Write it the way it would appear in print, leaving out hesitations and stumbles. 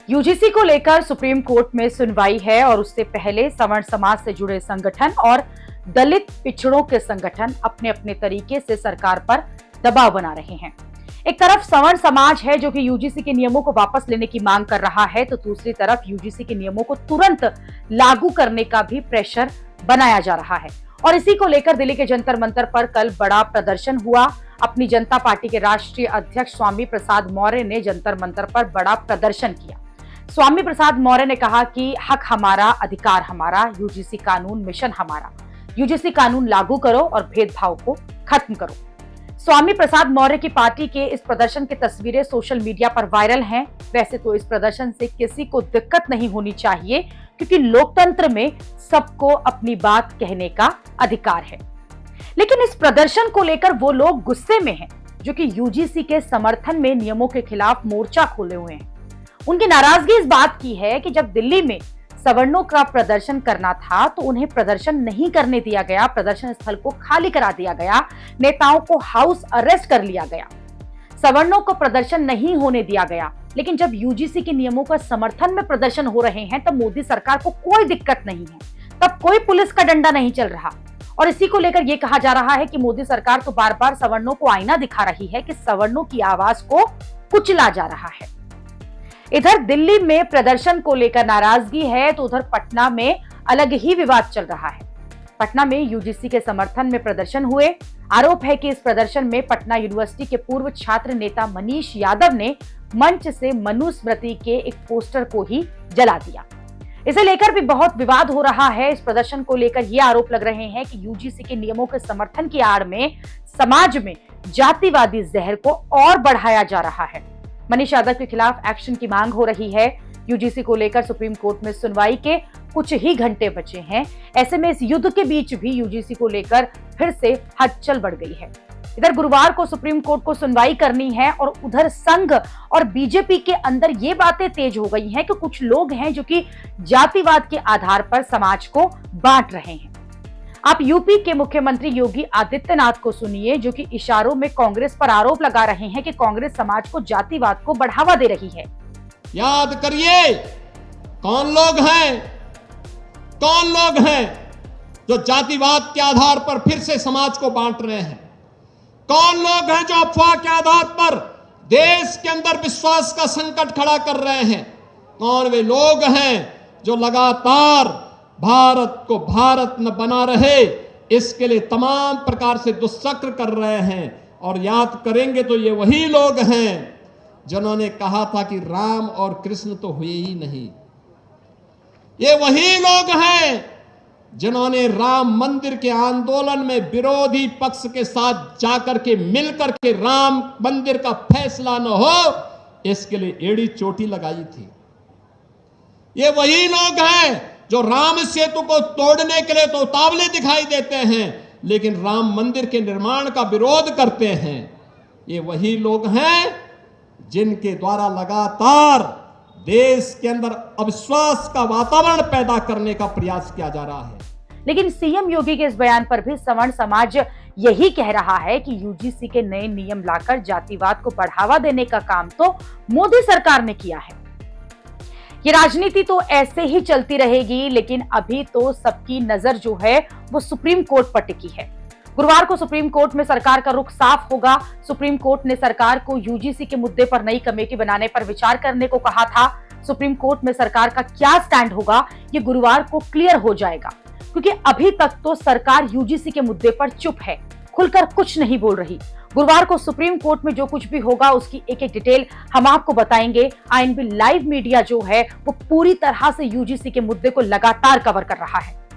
UGC को लेकर supreme court में सुनवाई है और उससे पहले सवर्ण समाज से जुड़े संगठन और दलित पिछड़ों के संगठन अपने अपने तरीके से सरकार पर दबाव बना रहे हैं। एक तरफ सवर्ण समाज है जो कि यूजीसी के नियमों को वापस लेने की मांग कर रहा है, तो दूसरी तरफ यूजीसी के नियमों को तुरंत लागू करने का भी प्रेशर बनाया जा रहा है। और इसी को लेकर दिल्ली के जंतर मंतर पर कल बड़ा प्रदर्शन हुआ। अपनी जनता पार्टी के राष्ट्रीय अध्यक्ष स्वामी प्रसाद मौर्य ने जंतर मंतर पर बड़ा प्रदर्शन किया। स्वामी प्रसाद मौर्य ने कहा कि हक हमारा, अधिकार हमारा, यूजीसी कानून मिशन हमारा। यूजीसी कानून लागू करो और भेदभाव को खत्म करो। स्वामी प्रसाद मौर्य की पार्टी के इस प्रदर्शन की तस्वीरें सोशल मीडिया पर वायरल हैं। वैसे तो इस प्रदर्शन से किसी को दिक्कत नहीं होनी चाहिए, क्योंकि लोकतंत्र में सबको अपनी बात कहने का अधिकार है। लेकिन इस प्रदर्शन को लेकर वो लोग गुस्से में हैं जो कि यूजीसी के समर्थन में नियमों के खिलाफ मोर्चा खोले हुए हैं। उनकी नाराजगी इस बात की है कि जब दिल्ली में सवर्णों का प्रदर्शन करना था तो उन्हें प्रदर्शन नहीं करने दिया गया, प्रदर्शन स्थल को खाली करा दिया गया, नेताओं को हाउस अरेस्ट कर लिया गया, सवर्णों को प्रदर्शन नहीं होने दिया गया। लेकिन जब यूजीसी के नियमों का समर्थन में प्रदर्शन हो रहे हैं तब मोदी सरकार को कोई दिक्कत नहीं है, तब कोई पुलिस का डंडा नहीं चल रहा। और इसी को लेकर यह कहा जा रहा है कि मोदी सरकार तो बार बार सवर्णों को आईना दिखा रही है कि सवर्णों की आवाज को कुचला जा रहा है। इधर दिल्ली में प्रदर्शन को लेकर नाराजगी है तो उधर पटना में अलग ही विवाद चल रहा है। पटना में यूजीसी के समर्थन में प्रदर्शन हुए। आरोप है कि इस प्रदर्शन में पटना यूनिवर्सिटी के पूर्व छात्र नेता मनीष यादव ने मंच से मनुस्मृति के एक पोस्टर को ही जला दिया। इसे लेकर भी बहुत विवाद हो रहा है। इस प्रदर्शन को लेकर ये आरोप लग रहे हैं कि यूजीसी के नियमों के समर्थन की आड़ में समाज में जातिवादी जहर को और बढ़ाया जा रहा है। मनीष यादव के खिलाफ एक्शन की मांग हो रही है। यूजीसी को लेकर सुप्रीम कोर्ट में सुनवाई के कुछ ही घंटे बचे हैं। ऐसे में इस युद्ध के बीच भी यूजीसी को लेकर फिर से हलचल बढ़ गई है। इधर गुरुवार को सुप्रीम कोर्ट को सुनवाई करनी है और उधर संघ और बीजेपी के अंदर ये बातें तेज हो गई हैं कि कुछ लोग हैं जो कि जातिवाद के आधार पर समाज को बांट रहे हैं। आप यूपी के मुख्यमंत्री योगी आदित्यनाथ को सुनिए, जो कि इशारों में कांग्रेस पर आरोप लगा रहे हैं कि कांग्रेस समाज को जातिवाद को बढ़ावा दे रही है। याद करिए कौन लोग हैं जो जातिवाद के आधार पर फिर से समाज को बांट रहे हैं। कौन लोग हैं जो अफवाह के आधार पर देश के अंदर विश्वास का संकट खड़ा कर रहे हैं। कौन वे लोग हैं जो लगातार भारत को भारत न बना रहे इसके लिए तमाम प्रकार से दुष्चक्र कर रहे हैं। और याद करेंगे तो ये वही लोग हैं जिन्होंने कहा था कि राम और कृष्ण तो हुए ही नहीं। ये वही लोग हैं जिन्होंने राम मंदिर के आंदोलन में विरोधी पक्ष के साथ जाकर के मिलकर के राम मंदिर का फैसला न हो इसके लिए एड़ी चोटी लगाई थी। ये वही लोग हैं जो राम सेतु को तोड़ने के लिए तो उतावले दिखाई देते हैं लेकिन राम मंदिर के निर्माण का विरोध करते हैं। ये वही लोग हैं जिनके द्वारा लगातार देश के अंदर अविश्वास का वातावरण पैदा करने का प्रयास किया जा रहा है। लेकिन सीएम योगी के इस बयान पर भी सवर्ण समाज यही कह रहा है कि यूजीसी के नए नियम लाकर जातिवाद को बढ़ावा देने का काम तो मोदी सरकार ने किया है। ये राजनीति तो ऐसे ही चलती रहेगी, लेकिन अभी तो सबकी नजर जो है वो सुप्रीम कोर्ट पर टिकी है। गुरुवार को सुप्रीम कोर्ट में सरकार का रुख साफ होगा। सुप्रीम कोर्ट ने सरकार को यूजीसी के मुद्दे पर नई कमेटी बनाने पर विचार करने को कहा था। सुप्रीम कोर्ट में सरकार का क्या स्टैंड होगा ये गुरुवार को क्लियर हो जाएगा, क्योंकि अभी तक तो सरकार यूजीसी के मुद्दे पर चुप है, खुलकर कुछ नहीं बोल रही। गुरुवार को सुप्रीम कोर्ट में जो कुछ भी होगा उसकी एक एक डिटेल हम आपको बताएंगे। आईएनबी लाइव मीडिया जो है वो पूरी तरह से यूजीसी के मुद्दे को लगातार कवर कर रहा है।